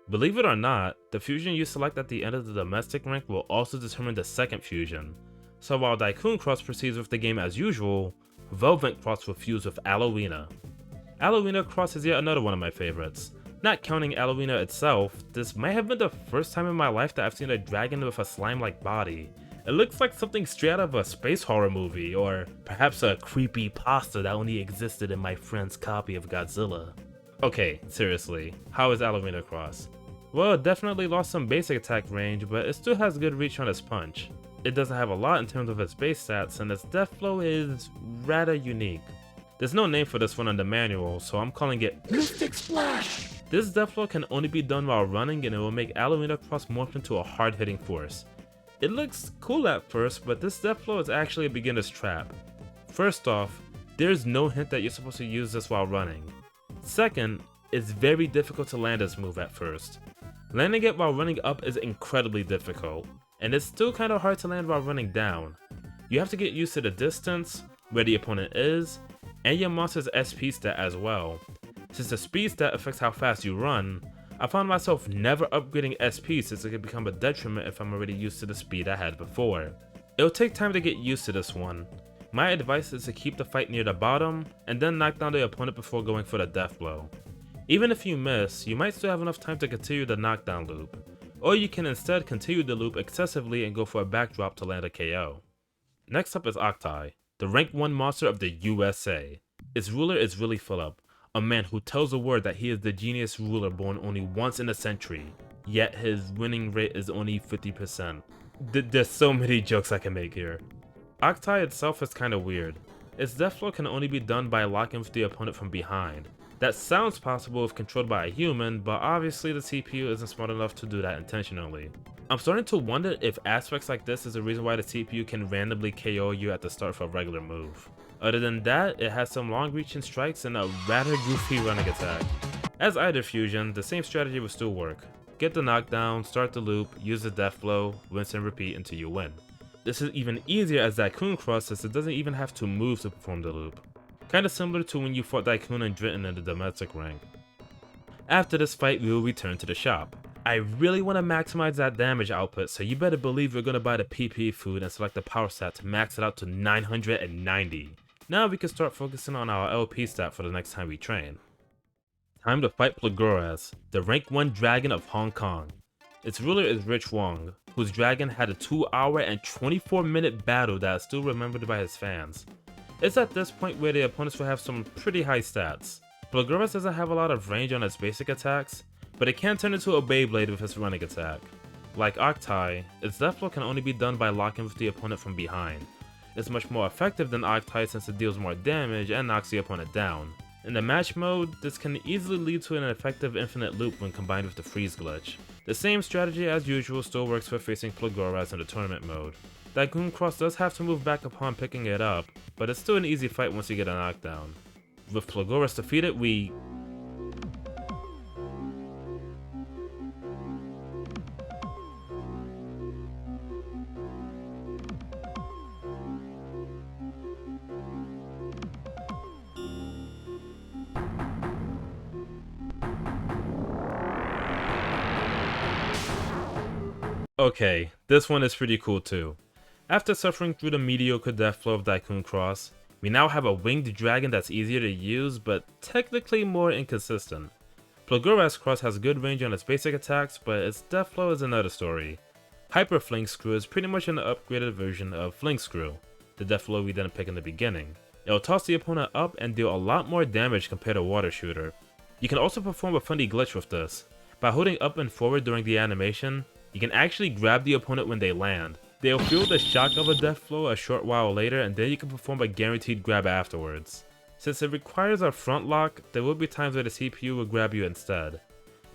Believe it or not, the fusion you select at the end of the domestic rank will also determine the second fusion. So while Dycoon Cross proceeds with the game as usual, Velvent Cross will fuse with Allowena. Allowena Cross is yet another one of my favorites. Not counting Allowena itself, this might have been the first time in my life that I've seen a dragon with a slime-like body. It looks like something straight out of a space horror movie, or perhaps a creepy pasta that only existed in my friend's copy of Godzilla. Okay, seriously, how is Allowena Cross? Well, it definitely lost some basic attack range, but it still has good reach on its punch. It doesn't have a lot in terms of its base stats, and its death flow is rather unique. There's no name for this one on the manual, so I'm calling it Mystic Splash! This death flow can only be done while running, and it will make Allowena Cross morph into a hard-hitting force. It looks cool at first, but this death flow is actually a beginner's trap. First off, there's no hint that you're supposed to use this while running. Second, it's very difficult to land this move at first. Landing it while running up is incredibly difficult, and it's still kinda hard to land while running down. You have to get used to the distance, where the opponent is, and your monster's SP stat as well. Since the speed stat affects how fast you run, I found myself never upgrading SP since it could become a detriment if I'm already used to the speed I had before. It'll take time to get used to this one. My advice is to keep the fight near the bottom, and then knock down the opponent before going for the death blow. Even if you miss, you might still have enough time to continue the knockdown loop, or you can instead continue the loop excessively and go for a backdrop to land a KO. Next up is Octii, the rank 1 monster of the USA. Its ruler is really Philip, a man who tells the world that he is the genius ruler born only once in a century, yet his winning rate is only 50%. There's so many jokes I can make here. Octii itself is kinda weird. Its death flow can only be done by locking with the opponent from behind. That sounds possible if controlled by a human, but obviously the CPU isn't smart enough to do that intentionally. I'm starting to wonder if aspects like this is the reason why the CPU can randomly KO you at the start of a regular move. Other than that, it has some long reaching strikes and a rather goofy running attack. As either fusion, the same strategy will still work. Get the knockdown, start the loop, use the death blow, rinse and repeat until you win. This is even easier as Dycoon Cross since it doesn't even have to move to perform the loop. Kinda similar to when you fought Dycoon and Driton in the domestic rank. After this fight, we will return to the shop. I really want to maximize that damage output, so you better believe we're gonna buy the PP food and select the power stat to max it out to 990. Now we can start focusing on our LP stat for the next time we train. Time to fight Ploguras, the rank 1 dragon of Hong Kong. Its ruler is Rich Wong, whose dragon had a 2-hour and 24-minute battle that is still remembered by his fans. It's at this point where the opponents will have some pretty high stats. Ploguras doesn't have a lot of range on its basic attacks, but it can turn into a Beyblade with its running attack. Like Octii, its death blow can only be done by locking with the opponent from behind. It's much more effective than Octii since it deals more damage and knocks the opponent down. In the match mode, this can easily lead to an effective infinite loop when combined with the freeze glitch. The same strategy as usual still works for facing Ploguras in the tournament mode. Dycoon Cross does have to move back upon picking it up, but it's still an easy fight once you get a knockdown. With Ploguras defeated, we... Okay, this one is pretty cool too. After suffering through the mediocre death flow of Dycoon Cross, we now have a winged dragon that's easier to use, but technically more inconsistent. Ploguras Cross has good range on its basic attacks, but its death flow is another story. Hyper Fling Screw is pretty much an upgraded version of Fling Screw, the death flow we didn't pick in the beginning. It'll toss the opponent up and deal a lot more damage compared to Water Shooter. You can also perform a funny glitch with this. By holding up and forward during the animation, you can actually grab the opponent when they land. They'll feel the shock of a death flow a short while later, and then you can perform a guaranteed grab afterwards. Since it requires a front lock, there will be times where the CPU will grab you instead.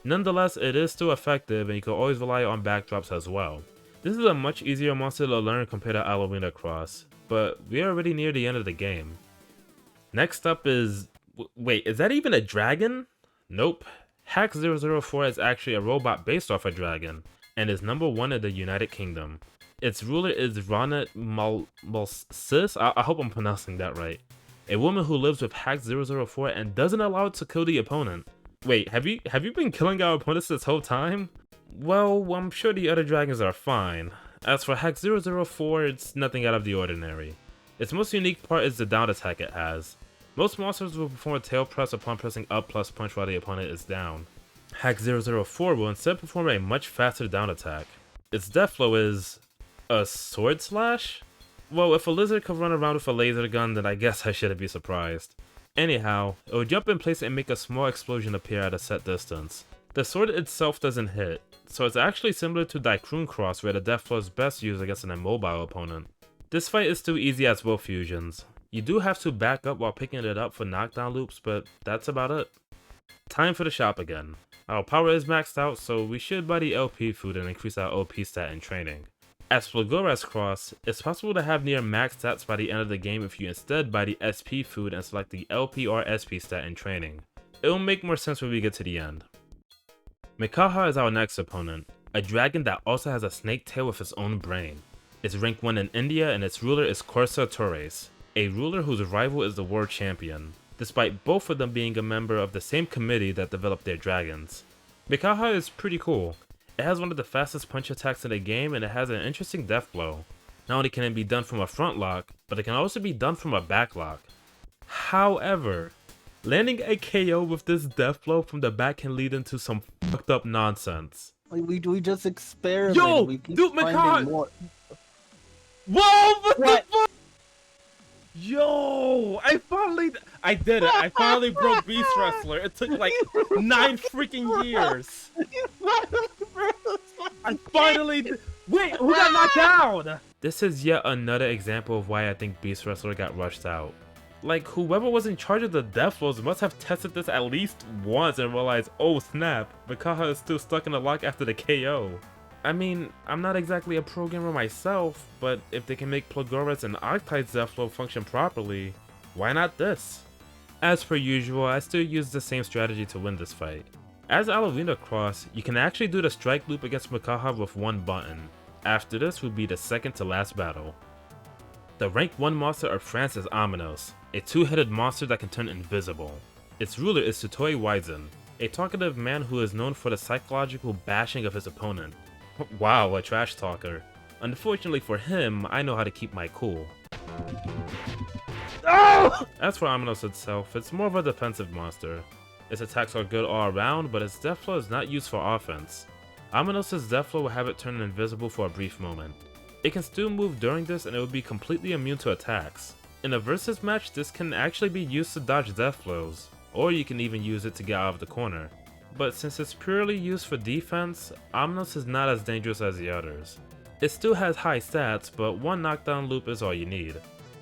Nonetheless, it is still effective and you can always rely on backdrops as well. This is a much easier monster to learn compared to Allowena Cross, but we are already near the end of the game. Next up is... wait, is that even a dragon? Nope. Hack 004 is actually a robot based off a dragon, and is number 1 in the United Kingdom. Its ruler is Ronit Malsis, I hope I'm pronouncing that right. A woman who lives with Hack 004 and doesn't allow it to kill the opponent. Wait, have you been killing our opponents this whole time? Well, I'm sure the other dragons are fine. As for Hack 004, it's nothing out of the ordinary. Its most unique part is the down attack it has. Most monsters will perform a tail press upon pressing up plus punch while the opponent is down. Hack 004 will instead perform a much faster down attack. Its death flow is... a sword slash? Well, if a lizard could run around with a laser gun, then I guess I shouldn't be surprised. Anyhow, it will jump in place and make a small explosion appear at a set distance. The sword itself doesn't hit, so it's actually similar to Dycoon Cross where the death flow is best used against an immobile opponent. This fight is still easy as both fusions. You do have to back up while picking it up for knockdown loops, but that's about it. Time for the shop again. Our power is maxed out, so we should buy the LP food and increase our OP stat in training. As for Ploguras Cross, it's possible to have near max stats by the end of the game if you instead buy the SP food and select the LP or SP stat in training. It'll make more sense when we get to the end. Micaha is our next opponent, a dragon that also has a snake tail with its own brain. It's rank 1 in India and its ruler is Corsa Torres, a ruler whose rival is the world champion, despite both of them being a member of the same committee that developed their dragons. Micaha is pretty cool. It has one of the fastest punch attacks in the game and it has an interesting death blow. Not only can it be done from a front lock, but it can also be done from a back lock. However, landing a KO with this death blow from the back can lead into some fucked up nonsense. We just experiment. Yo, we keep dude, finding more. Whoa, what What? the fuck? Yo, I did it. I finally broke Beast Wrestler. It took like 9 freaking years. I finally wait, who got knocked down? This is yet another example of why I think Beast Wrestler got rushed out. Like, whoever was in charge of the death flows must have tested this at least once and realized, oh snap, Micaha is still stuck in the lock after the KO. I mean, I'm not exactly a programmer myself, but if they can make Ploguras and Octii's death flow function properly, why not this? As per usual, I still use the same strategy to win this fight. As Allowena Cross, you can actually do the strike loop against Micaha with one button. After this would be the second to last battle. The rank 1 monster of France is Ominos, a 2-headed monster that can turn invisible. Its ruler is Sutoi Wizen, a talkative man who is known for the psychological bashing of his opponent. Wow, a trash talker. Unfortunately for him, I know how to keep my cool. Oh! As for Ominos itself, it's more of a defensive monster. Its attacks are good all around, but its death flow is not used for offense. Ominos' death flow will have it turn invisible for a brief moment. It can still move during this and it will be completely immune to attacks. In a versus match, this can actually be used to dodge death flows, or you can even use it to get out of the corner. But since it's purely used for defense, Ominos is not as dangerous as the others. It still has high stats, but one knockdown loop is all you need.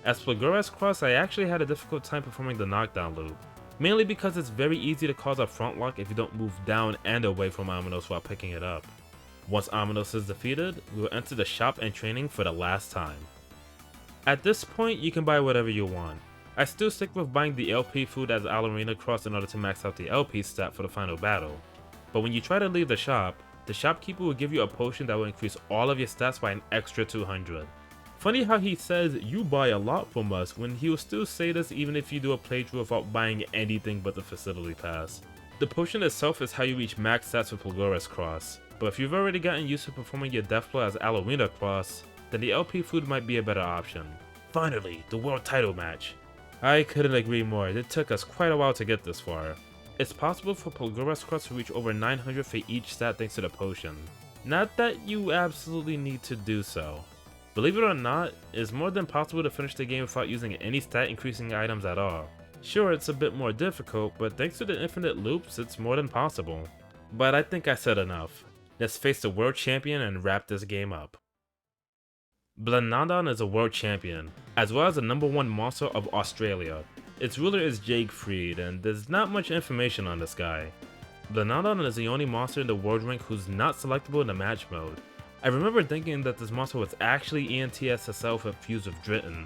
As for Ploguras Cross, I actually had a difficult time performing the knockdown loop, mainly because it's very easy to cause a front lock if you don't move down and away from Ominos while picking it up. Once Ominos is defeated, we will enter the shop and training for the last time. At this point, you can buy whatever you want. I still stick with buying the LP food as Allowena Cross in order to max out the LP stat for the final battle. But when you try to leave the shopkeeper will give you a potion that will increase all of your stats by an extra 200. Funny how he says you buy a lot from us when he will still say this even if you do a playthrough without buying anything but the facility pass. The potion itself is how you reach max stats with Ploguras Cross, but if you've already gotten used to performing your death blow as Allowena class, then the LP food might be a better option. Finally, the world title match. I couldn't agree more, it took us quite a while to get this far. It's possible for Ploguras cross to reach over 900 for each stat thanks to the potion. Not that you absolutely need to do so. Believe it or not, it's more than possible to finish the game without using any stat increasing items at all. Sure, it's a bit more difficult, but thanks to the infinite loops, it's more than possible. But I think I said enough. Let's face the world champion and wrap this game up. Blenadan is a world champion, as well as the #1 monster of Australia. Its ruler is Jake Freed, and there's not much information on this guy. Blenadan is the only monster in the world rank who's not selectable in the match mode. I remember thinking that this monster was actually ENTSLL fused with Driton.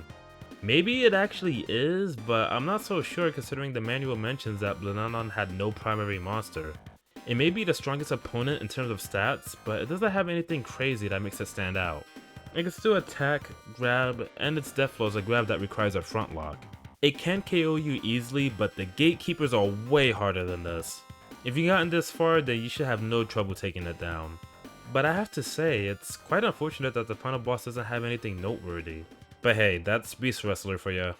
Maybe it actually is, but I'm not so sure considering the manual mentions that Blenadan had no primary monster. It may be the strongest opponent in terms of stats, but it doesn't have anything crazy that makes it stand out. It can still attack, grab, and its death blow is a grab that requires a front lock. It can KO you easily, but the gatekeepers are way harder than this. If you've gotten this far, then you should have no trouble taking it down. But I have to say, it's quite unfortunate that the final boss doesn't have anything noteworthy. But hey, that's Beast Wrestler for ya.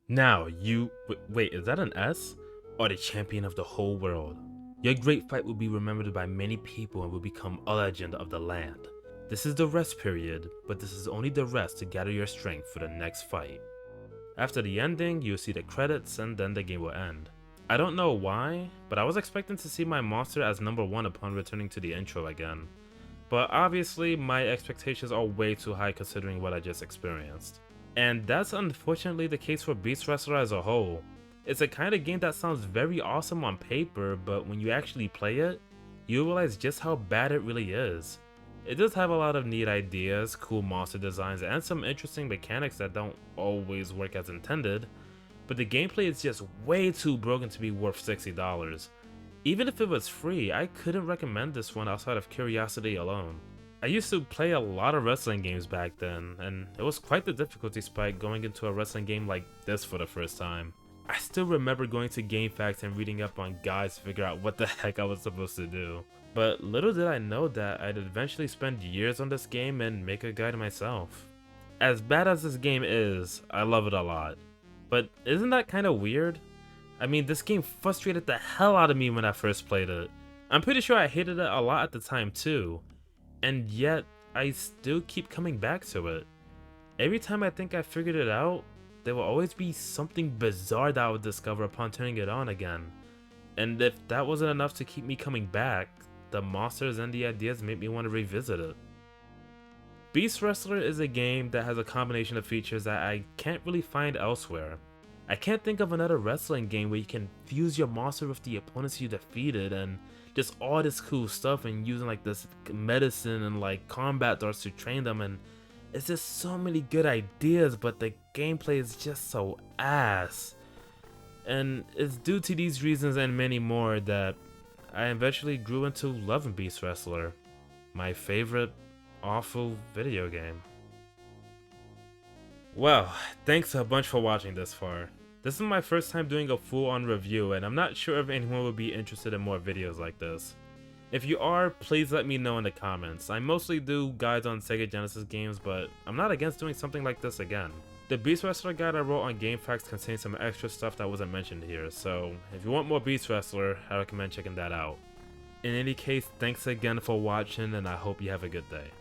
Now, you... wait, is that an S? Are the champion of the whole world. Your great fight will be remembered by many people and will become a legend of the land. This is the rest period, but this is only the rest to gather your strength for the next fight. After the ending, you'll see the credits and then the game will end. I don't know why, but I was expecting to see my monster as #1 upon returning to the intro again. But obviously, my expectations are way too high considering what I just experienced. And that's unfortunately the case for Beast Wrestler as a whole. It's a kind of game that sounds very awesome on paper, but when you actually play it, you realize just how bad it really is. It does have a lot of neat ideas, cool monster designs, and some interesting mechanics that don't always work as intended, but the gameplay is just way too broken to be worth $60. Even if it was free, I couldn't recommend this one outside of curiosity alone. I used to play a lot of wrestling games back then, and it was quite the difficulty spike going into a wrestling game like this for the first time. I still remember going to GameFAQs and reading up on guides to figure out what the heck I was supposed to do. But little did I know that I'd eventually spend years on this game and make a guide myself. As bad as this game is, I love it a lot. But isn't that kind of weird? I mean, this game frustrated the hell out of me when I first played it. I'm pretty sure I hated it a lot at the time too. And yet, I still keep coming back to it. Every time I think I figured it out, there will always be something bizarre that I would discover upon turning it on again. And if that wasn't enough to keep me coming back, the monsters and the ideas made me want to revisit it. Beast Wrestler is a game that has a combination of features that I can't really find elsewhere. I can't think of another wrestling game where you can fuse your monster with the opponents you defeated and just all this cool stuff and using like this medicine and like combat darts to train them, and it's just so many good ideas, but the gameplay is just so ass. And it's due to these reasons and many more that I eventually grew into loving Beast Wrestler, my favorite awful video game. Well, thanks a bunch for watching this far. This is my first time doing a full-on review, and I'm not sure if anyone would be interested in more videos like this. If you are, please let me know in the comments. I mostly do guides on Sega Genesis games, but I'm not against doing something like this again. The Beast Wrestler guide I wrote on GameFAQs contains some extra stuff that wasn't mentioned here, so if you want more Beast Wrestler, I recommend checking that out. In any case, thanks again for watching, and I hope you have a good day.